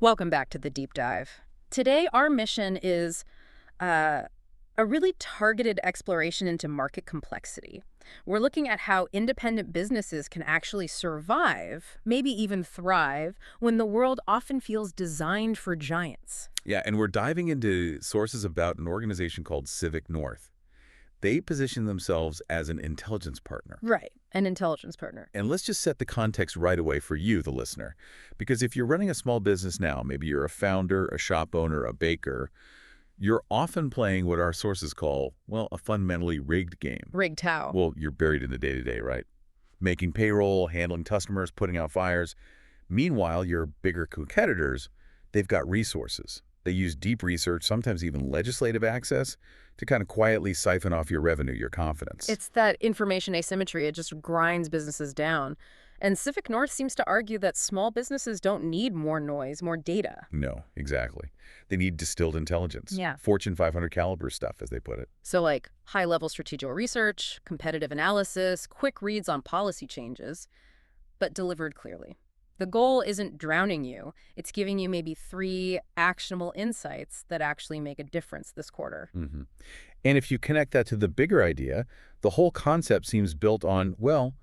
Welcome back to the deep dive. Today, our mission is uh, a really targeted exploration into market complexity. We're looking at how independent businesses can actually survive, maybe even thrive, when the world often feels designed for giants. Yeah, and we're diving into sources about an organization called Civic North. They position themselves as an intelligence partner. Right, an intelligence partner. And let's just set the context right away for you, the listener. Because if you're running a small business now, maybe you're a founder, a shop owner, a baker, you're often playing what our sources call, well, a fundamentally rigged game. Rigged how? Well, you're buried in the day-to-day, right? Making payroll, handling customers, putting out fires. Meanwhile, your bigger competitors, they've got resources. They use deep research, sometimes even legislative access, to kind of quietly siphon off your revenue, your confidence. It's that information asymmetry. It just grinds businesses down. And Civic North seems to argue that small businesses don't need more noise, more data. No, exactly. They need distilled intelligence. Yeah. Fortune 500 caliber stuff, as they put it. So like high-level strategic research, competitive analysis, quick reads on policy changes, but delivered clearly. The goal isn't drowning you. It's giving you maybe 3 actionable insights that actually make a difference this quarter. And if you connect that to the bigger idea, the whole concept seems built on, well,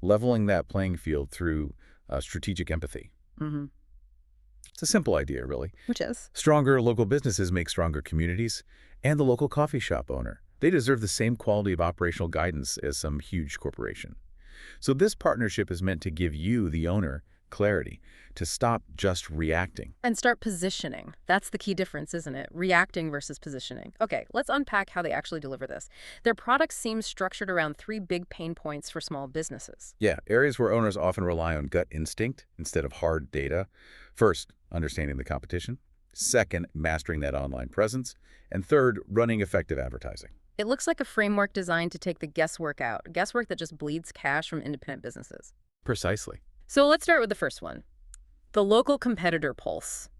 leveling that playing field through strategic empathy. It's a simple idea, really. Which is? Stronger local businesses make stronger communities, and the local coffee shop owner. They deserve the same quality of operational guidance as some huge corporation. So this partnership is meant to give you, the owner, clarity, to stop just reacting. And start positioning. That's the key difference, isn't it? Reacting versus positioning. Okay, let's unpack how they actually deliver this. Their products seem structured around 3 big pain points for small businesses. Yeah, areas where owners often rely on gut instinct instead of hard data. First, understanding the competition. Second, mastering that online presence. And third, running effective advertising. It looks like a framework designed to take the guesswork out, guesswork that just bleeds cash from independent businesses. Precisely. So let's start with the first one, the local competitor pulse.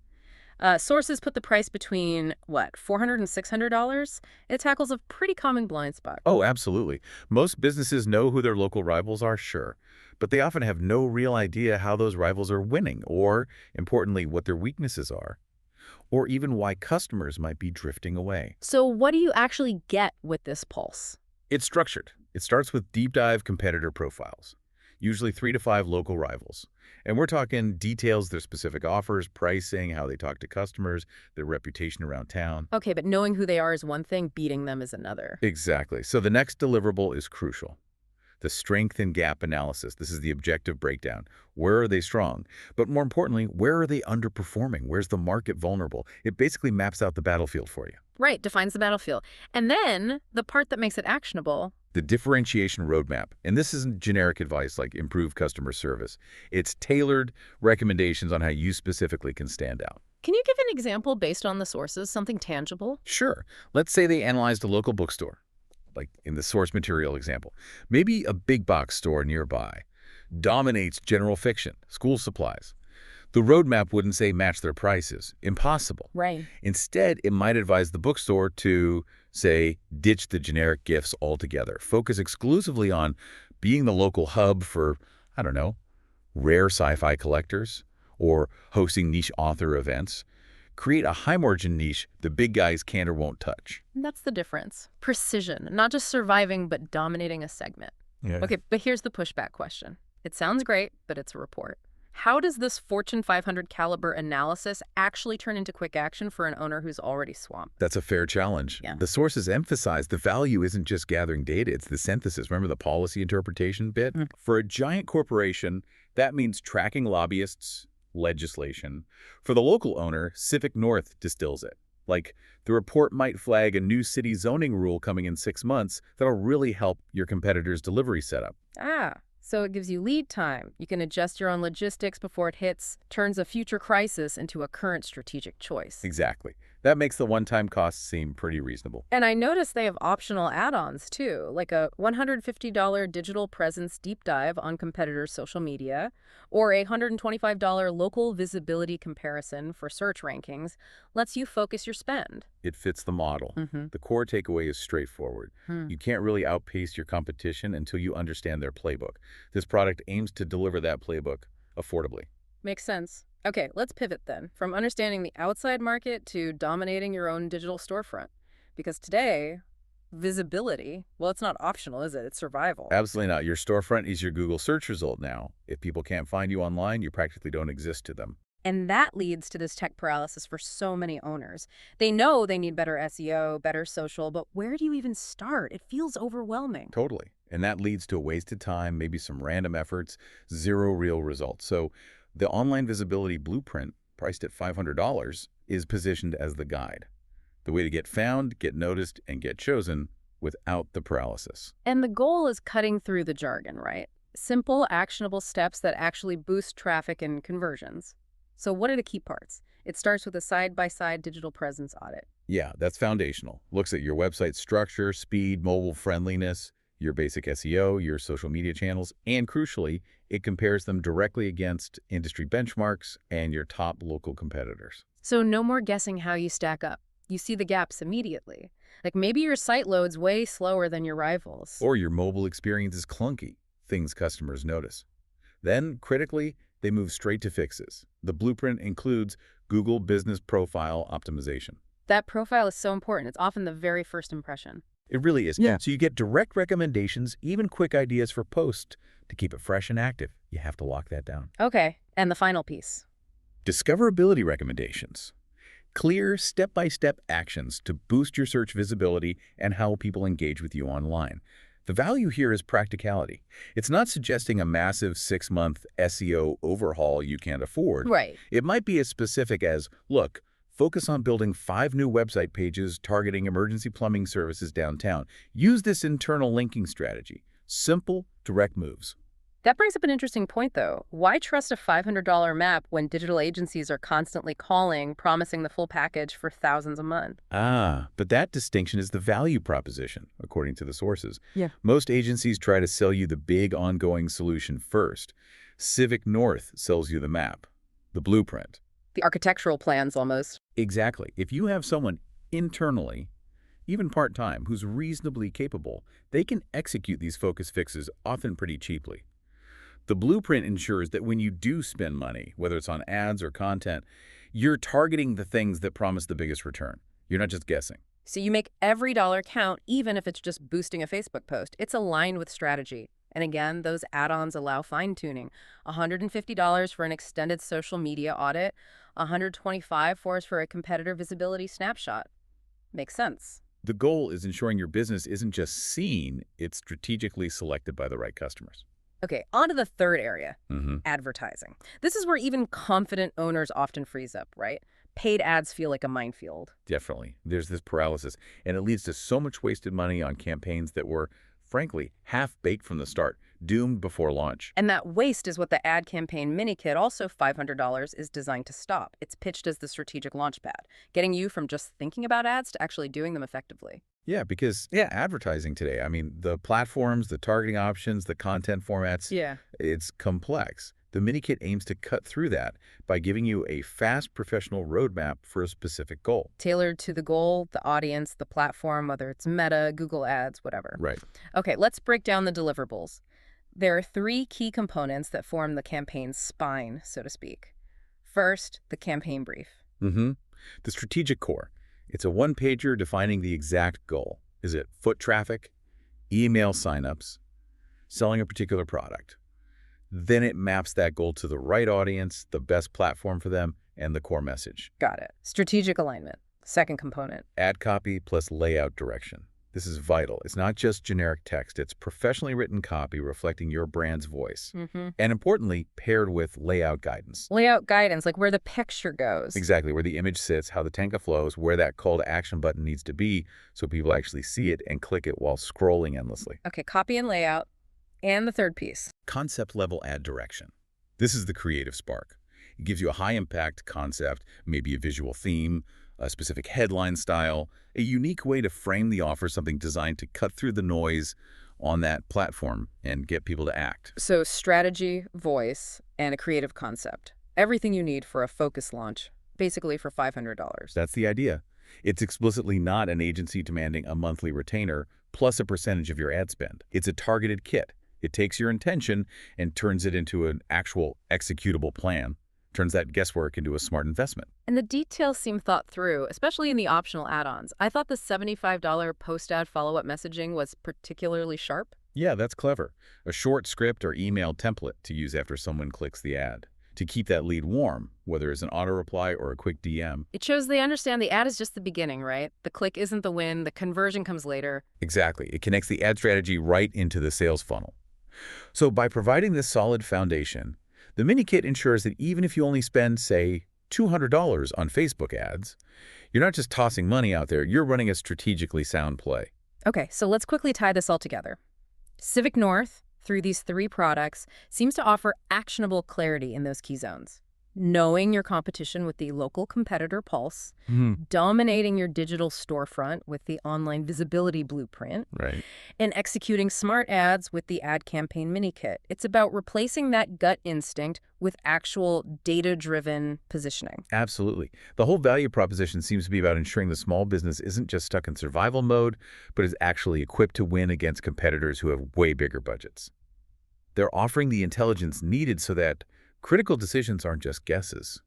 Sources put the price between, what, $400 and $600? It tackles a pretty common blind spot. Oh, absolutely. Most businesses know who their local rivals are, sure, but they often have no real idea how those rivals are winning or, importantly, what their weaknesses are, or even why customers might be drifting away. So what do you actually get with this pulse? It's structured. It starts with deep dive competitor profiles, usually 3 to 5 local rivals. And we're talking details, their specific offers, pricing, how they talk to customers, their reputation around town. Okay, but knowing who they are is one thing, beating them is another. Exactly. So the next deliverable is crucial. The strength and gap analysis. This is the objective breakdown. Where are they strong? But more importantly, where are they underperforming? Where's the market vulnerable? It basically maps out the battlefield for you. Right, defines the battlefield. And then the part that makes it actionable. The differentiation roadmap. And this isn't generic advice like improve customer service. It's tailored recommendations on how you specifically can stand out. Can you give an example based on the sources, something tangible? Sure. Let's say they analyzed a local bookstore, like in the source material example. Maybe a big box store nearby dominates general fiction, school supplies. The roadmap wouldn't say match their prices. Impossible. Right. Instead, it might advise the bookstore to, say, ditch the generic gifts altogether. Focus exclusively on being the local hub for, I don't know, rare sci-fi collectors or hosting niche author events. Create a high-margin niche the big guys can't or won't touch. And that's the difference. Precision, not just surviving, but dominating a segment. Yeah. Okay, but here's the pushback question. It sounds great, but it's a report. How does this Fortune 500 caliber analysis actually turn into quick action for an owner who's already swamped? That's a fair challenge. Yeah. The sources emphasize the value isn't just gathering data, it's the synthesis. Remember the policy interpretation bit? For a giant corporation, that means tracking lobbyists, legislation. For the local owner, Civic North distills it. Like, the report might flag a new city zoning rule coming in 6 months that'll really help your competitor's delivery setup. So it gives you lead time. You can adjust your own logistics before it hits, turns a future crisis into a current strategic choice. Exactly. That makes the one-time cost seem pretty reasonable. And I noticed they have optional add-ons too, like a $150 digital presence deep dive on competitors' social media, or a $125 local visibility comparison for search rankings, lets you focus your spend. It fits the model. The core takeaway is straightforward. You can't really outpace your competition until you understand their playbook. This product aims to deliver that playbook affordably. Makes sense. Okay, let's pivot then from understanding the outside market to dominating your own digital storefront. Because today, visibility, well, it's not optional, is it? It's survival. Absolutely not. Your storefront is your Google search result now. If people can't find you online, you practically don't exist to them. And that leads to this tech paralysis for so many owners. They know they need better SEO, better social, but where do you even start? It feels overwhelming. Totally. And that leads to wasted time, maybe some random efforts, zero real results. So the online visibility blueprint, priced at $500, is positioned as the guide. The way to get found, get noticed, and get chosen without the paralysis. And the goal is cutting through the jargon, right? Simple, actionable steps that actually boost traffic and conversions. So what are the key parts? It starts with a side-by-side digital presence audit. Yeah, that's foundational. Looks at your website structure, speed, mobile friendliness, your basic SEO, your social media channels, and crucially, it compares them directly against industry benchmarks and your top local competitors. So no more guessing how you stack up. You see the gaps immediately. Like maybe your site loads way slower than your rivals. Or your mobile experience is clunky, things customers notice. Then, critically, they move straight to fixes. The blueprint includes Google Business Profile Optimization. That profile is so important. It's often the very first impression. It really is. Yeah. So you get direct recommendations, even quick ideas for posts to keep it fresh and active. You have to lock that down. Okay, and the final piece. Discoverability recommendations. Clear, step-by-step actions to boost your search visibility and how people engage with you online. The value here is practicality. It's not suggesting a massive 6-month SEO overhaul you can't afford. Right. It might be as specific as, look, focus on building 5 new website pages targeting emergency plumbing services downtown. Use this internal linking strategy. Simple, direct moves. That brings up an interesting point, though. Why trust a $500 map when digital agencies are constantly calling, promising the full package for thousands a month? But that distinction is the value proposition, according to the sources. Yeah. Most agencies try to sell you the big ongoing solution first. Civic North sells you the map, the blueprint. The architectural plans, almost. Exactly. If you have someone internally, even part-time, who's reasonably capable, they can execute these focus fixes often pretty cheaply. The blueprint ensures that when you do spend money, whether it's on ads or content, you're targeting the things that promise the biggest return. You're not just guessing. So you make every dollar count, even if it's just boosting a Facebook post. It's aligned with strategy. And again, those add-ons allow fine-tuning. $150 for an extended social media audit, $125 for a competitor visibility snapshot. Makes sense. The goal is ensuring your business isn't just seen, it's strategically selected by the right customers. Okay, on to the third area, Mm-hmm. advertising. This is where even confident owners often freeze up, right? Paid ads feel like a minefield. Definitely. There's this paralysis, and it leads to so much wasted money on campaigns that were, frankly, half-baked from the start, doomed before launch. And that waste is what the ad campaign mini kit, also $500, is designed to stop. It's pitched as the strategic launchpad, getting you from just thinking about ads to actually doing them effectively. Yeah, because, advertising today, I mean, the platforms, the targeting options, the content formats, Yeah. it's complex. The mini kit aims to cut through that by giving you a fast professional roadmap for a specific goal. Tailored to the goal, the audience, the platform, whether it's Meta, Google Ads, whatever. Right. Okay, let's break down the deliverables. There are 3 key components that form the campaign's spine, so to speak. First, the campaign brief. Mm-hmm. The strategic core. It's a one-pager defining the exact goal. Is it foot traffic, email signups, selling a particular product? Then it maps that goal to the right audience, the best platform for them, and the core message. Got it. Strategic alignment. Second component. Ad copy plus layout direction. This is vital. It's not just generic text. It's professionally written copy reflecting your brand's voice. Mm-hmm. And importantly, paired with layout guidance. Layout guidance, like where the picture goes. Exactly, where the image sits, how the tanka flows, where that call to action button needs to be so people actually see it and click it while scrolling endlessly. Okay, copy and layout. And the third piece. Concept level ad direction. This is the creative spark. It gives you a high-impact concept, maybe a visual theme, a specific headline style, a unique way to frame the offer, something designed to cut through the noise on that platform and get people to act. So strategy, voice, and a creative concept. Everything you need for a focus launch, basically for $500. That's the idea. It's explicitly not an agency demanding a monthly retainer plus a percentage of your ad spend. It's a targeted kit. It takes your intention and turns it into an actual executable plan, turns that guesswork into a smart investment. And the details seem thought through, especially in the optional add-ons. I thought the $75 post-ad follow-up messaging was particularly sharp. Yeah, that's clever. A short script or email template to use after someone clicks the ad. To keep that lead warm, whether it's an auto reply or a quick DM. It shows they understand the ad is just the beginning, right? The click isn't the win, the conversion comes later. Exactly. It connects the ad strategy right into the sales funnel. So by providing this solid foundation, the mini kit ensures that even if you only spend, say, $200 on Facebook ads, you're not just tossing money out there, you're running a strategically sound play. Okay, so let's quickly tie this all together. Civic North, through these three products, seems to offer actionable clarity in those key zones. Knowing your competition with the local competitor pulse, dominating your digital storefront with the online visibility blueprint, Right. and executing smart ads with the ad campaign mini kit. It's about replacing that gut instinct with actual data-driven positioning. Absolutely. The whole value proposition seems to be about ensuring the small business isn't just stuck in survival mode, but is actually equipped to win against competitors who have way bigger budgets. They're offering the intelligence needed so that critical decisions aren't just guesses.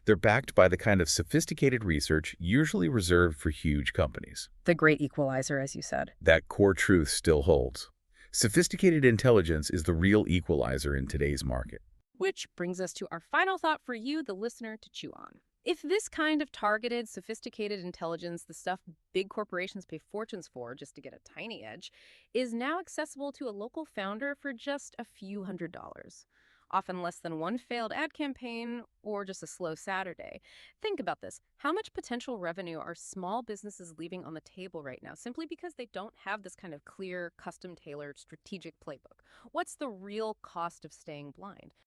They're backed by the kind of sophisticated research usually reserved for huge companies. The great equalizer, as you said. That core truth still holds. Sophisticated intelligence is the real equalizer in today's market. Which brings us to our final thought for you, the listener, to chew on. If this kind of targeted, sophisticated intelligence, the stuff big corporations pay fortunes for just to get a tiny edge, is now accessible to a local founder for just a few $100s, often less than one failed ad campaign or just a slow Saturday. Think about this. How much potential revenue are small businesses leaving on the table right now simply because they don't have this kind of clear, custom-tailored strategic playbook? What's the real cost of staying blind?